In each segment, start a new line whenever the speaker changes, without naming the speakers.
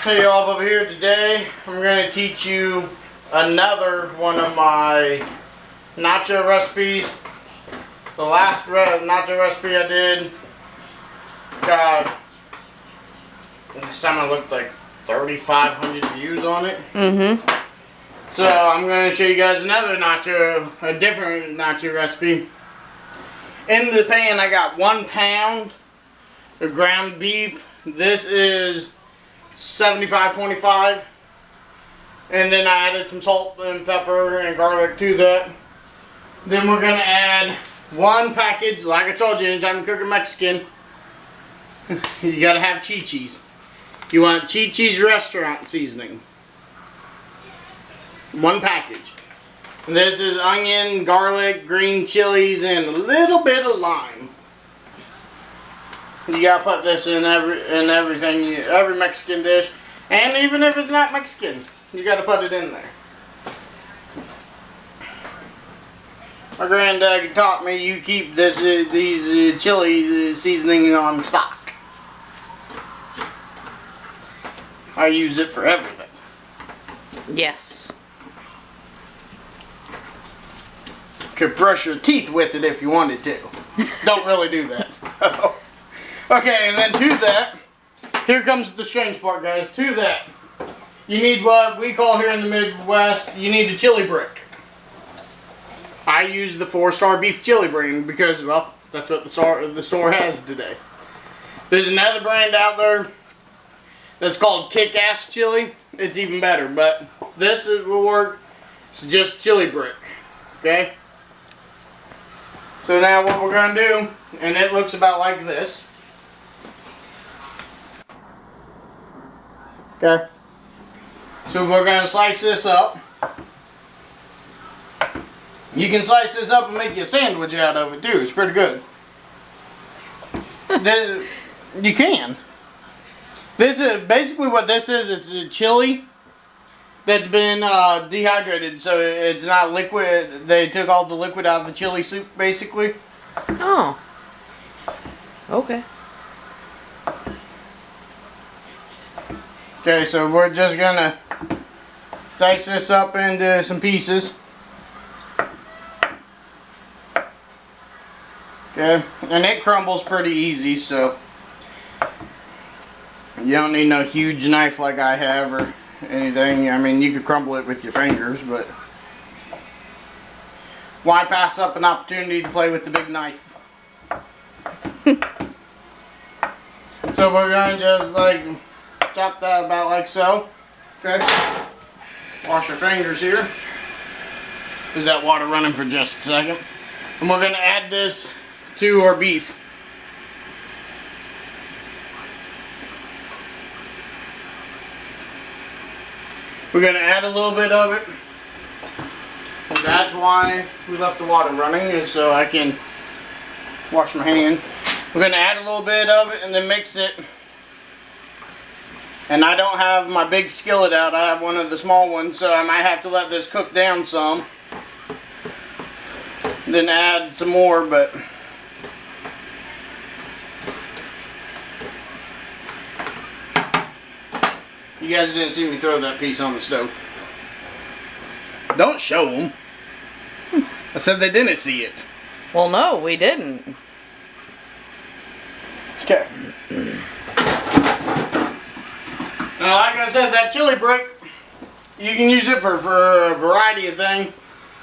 Hey y'all, over here today I'm going to teach you another one of my nacho recipes. The last nacho recipe I did got, this time I looked like 3,500 views on it. So I'm going to show you guys a different nacho recipe. In the pan I got 1 pound of ground beef. This is 75-25, and then I added some salt and pepper and garlic to that. Then we're gonna add 1 package, like I told you, anytime you're cooking Mexican, you gotta have Chi-Chi's. You want Chi-Chi's restaurant seasoning. 1 package. And this is onion, garlic, green chilies, and a little bit of lime. You gotta put this in everything, every Mexican dish, and even if it's not Mexican, you gotta put it in there. My granddad taught me you keep these chili seasoning on stock. I use it for everything. Yes. Could brush your teeth with it if you wanted to. Don't really do that. Okay, and then to that, here comes the strange part, guys. To that, you need what we call here in the Midwest, you need a chili brick. I use the 4-star beef chili brand because, well, that's what the store has today. There's another brand out there that's called Kick-Ass Chili. It's even better, but this will work. It's just chili brick, okay? So now what we're going to do, and it looks about like this. Okay, so we're going to slice this up. You can slice this up and make you a sandwich out of it too. It's pretty good. You can. This is basically what this is. It's a chili that's been dehydrated, so it's not liquid. They took all the liquid out of the chili soup, basically.
Oh. Okay.
Okay, so we're just gonna dice this up into some pieces. Okay, and it crumbles pretty easy, so you don't need no huge knife like I have or anything. I mean, you could crumble it with your fingers, but why pass up an opportunity to play with the big knife? So we're gonna just like chop that about like so. Okay. Wash our fingers here. Is that water running for just a second? And we're gonna add this to our beef. We're gonna add a little bit of it. And that's why we left the water running, is so I can wash my hand. We're gonna add a little bit of it and then mix it. And I don't have my big skillet out, I have one of the small ones, so I might have to let this cook down some. Then add some more, but you guys didn't see me throw that piece on the stove. Don't show them. I said they didn't see it.
Well, no, we didn't.
Okay. Now, like I said, that chili brick, you can use it for a variety of things.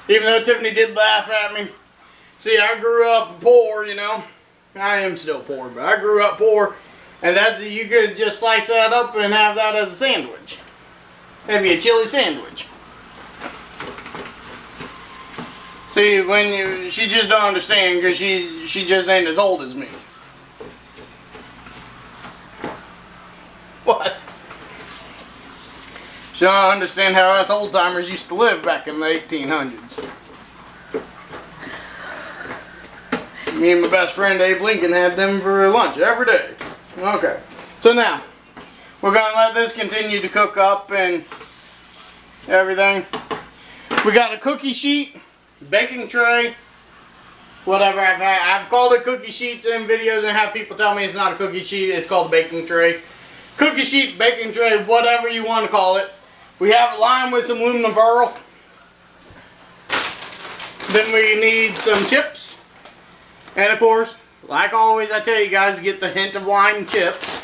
Even though Tiffany did laugh at me. See, I grew up poor, you know. I am still poor, but I grew up poor. And you could just slice that up and have that as a sandwich. Have you a chili sandwich. See, she just don't understand because she just ain't as old as me. What? She don't understand how us old timers used to live back in the 1800s. Me and my best friend Abe Lincoln had them for lunch every day. Okay, so now we're gonna let this continue to cook up and everything. We got a cookie sheet, baking tray, whatever. I've called it cookie sheets in videos and have people tell me it's not a cookie sheet, it's called a baking tray. cookie sheet, baking tray, whatever you want to call it. We have it lined with some aluminum foil. Then we need some chips. And of course, like always, I tell you guys, get the hint of lime chips.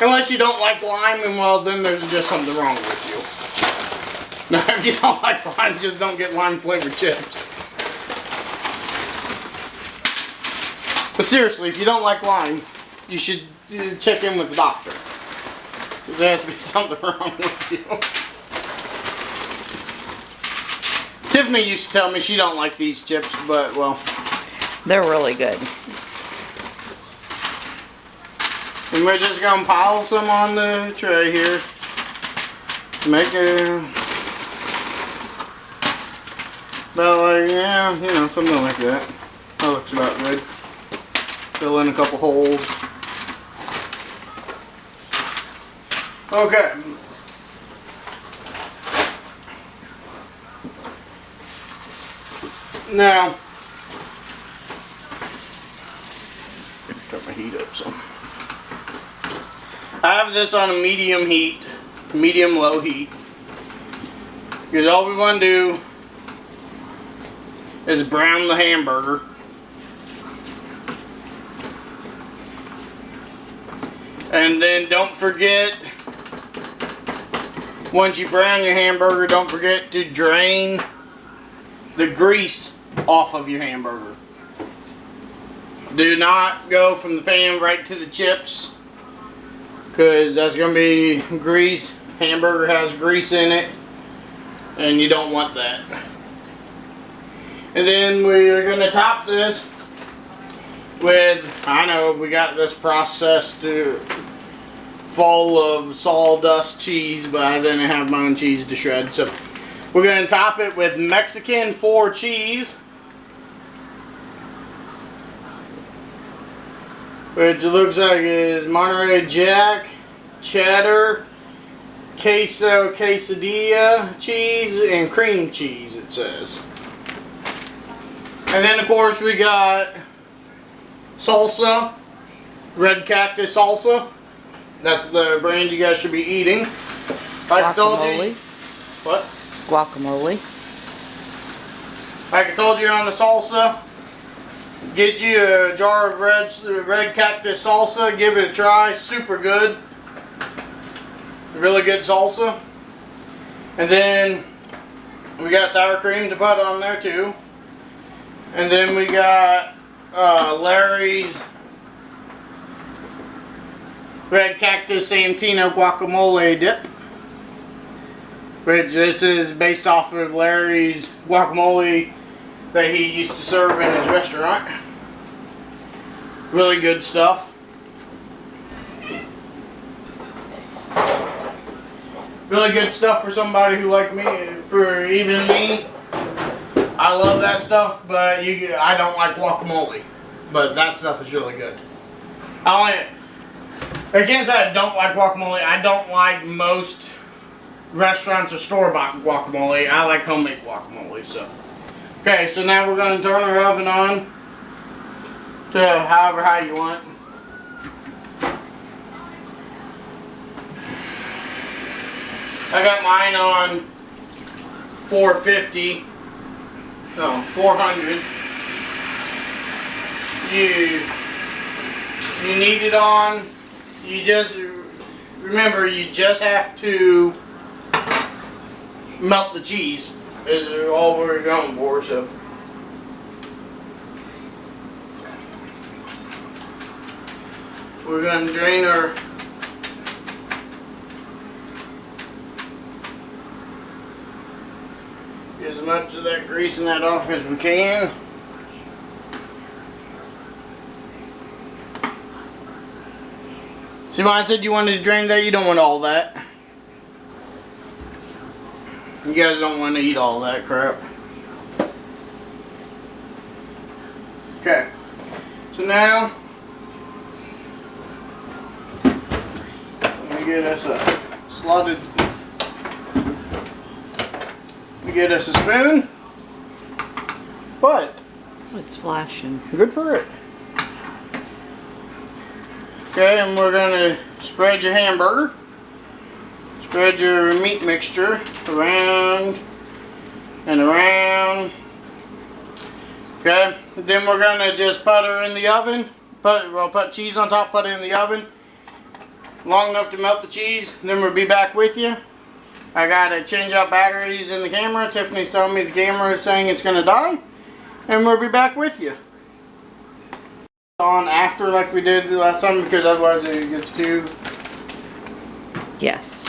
Unless you don't like lime, and well, then there's just something wrong with you. Now, if you don't like lime, just don't get lime flavored chips. But seriously, if you don't like lime, you should check in with the doctor. There has to be something wrong with you. Tiffany used to tell me she don't like these chips, but well.
They're really good.
And we're just gonna pile some on the tray here. Make a, about like, yeah, you know, something like that. That looks about good. Fill in a couple holes. Okay. Now, cut my heat up some. I have this on a medium heat, medium low heat. Because all we want to do is brown the hamburger. And then don't forget, once you brown your hamburger, don't forget to drain the grease off of your hamburger. Do not go from the pan right to the chips, because that's going to be grease. Hamburger has grease in it, and you don't want that. And then we're going to top this with, I know we got this processed full of sawdust cheese, but I didn't have my own cheese to shred, so we're going to top it with Mexican 4 cheese, which looks like is Monterey Jack, cheddar, queso, quesadilla cheese, and cream cheese, it says. And then of course we got salsa, red cactus salsa. That's the brand you guys should be eating. Like I told you. What?
Guacamole.
Like I told you on the salsa, get you a jar of red cactus salsa. Give it a try. Super good. Really good salsa. And then we got sour cream to put on there too. And then we got Larry's red cactus Santino guacamole dip, which this is based off of Larry's guacamole that he used to serve in his restaurant. Really good stuff. Really good stuff for somebody who like me, for even me. I love that stuff, but I don't like guacamole. But that stuff is really good. I can't say I don't like guacamole. I don't like most restaurants or store-bought guacamole. I like homemade guacamole. So, okay, so now we're going to turn our oven on to however high you want. I got mine on 450. No, 400. You need it on. You just remember, you just have to melt the cheese. Is all we're going for. So we're going to drain our get as much of that grease in that off as we can. See, when I said you wanted to drain that, you don't want all that. You guys don't want to eat all that crap. Okay. So now, let me get us a slotted. Let me get us a spoon. What?
It's flashing.
Good for it. Okay, and we're gonna spread your hamburger. Spread your meat mixture around and around. Okay, then we're gonna just put her in the oven. We'll put cheese on top, put it in the oven long enough to melt the cheese. Then we'll be back with you. I gotta change out batteries in the camera. Tiffany's telling me the camera is saying it's gonna die, and we'll be back with you. On after like we did the last time, because otherwise it gets too.
Yes.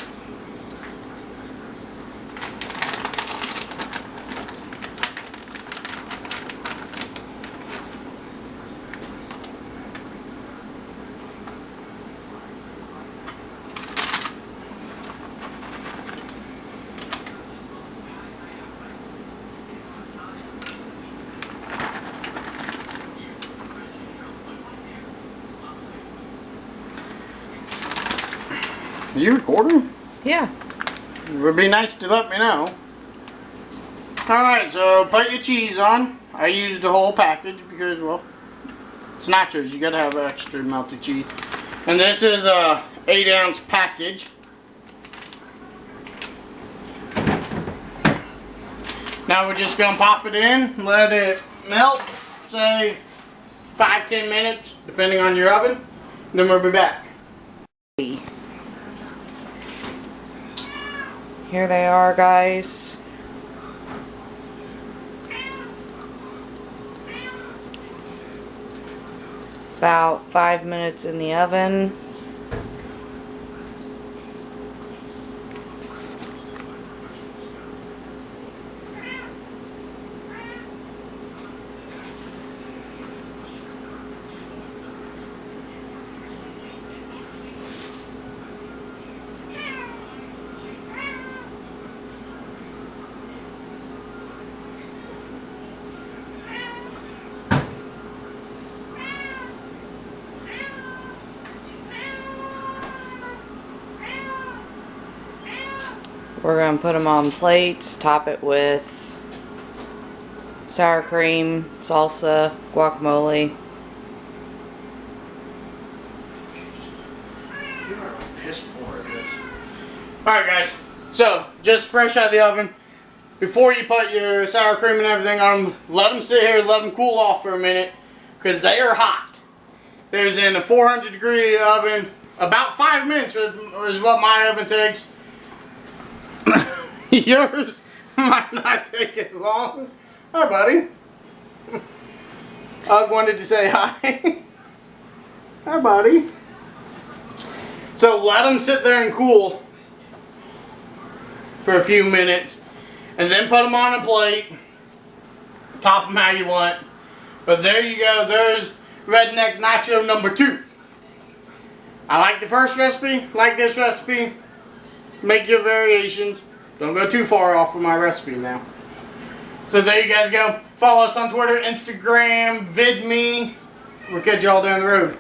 Are you recording?
Yeah.
It would be nice to let me know. Alright, so put your cheese on. I used the whole package because, well, it's nachos. You gotta have extra melted cheese. And this is a 8-ounce package. Now we're just gonna pop it in, let it melt, say 5-10 minutes, depending on your oven. Then we'll be back.
Here they are, guys. About 5 minutes in the oven. We're going to put them on plates, top it with sour cream, salsa, guacamole.
You are a piss poor at this. Alright guys, so just fresh out of the oven. Before you put your sour cream and everything on, let them sit here, let them cool off for a minute, because they are hot. There's in a 400-degree oven, about 5 minutes is what my oven takes. Yours might not take as long. Hi, buddy. Ugg wanted to say hi. Hi, buddy. So let them sit there and cool for a few minutes, and then put them on a plate. Top them how you want. But there you go. There's Redneck Nacho number 2. I like the first recipe. Like this recipe. Make your variations. Don't go too far off with my recipe now. So there you guys go. Follow us on Twitter, Instagram, VidMe. We'll catch y'all down the road.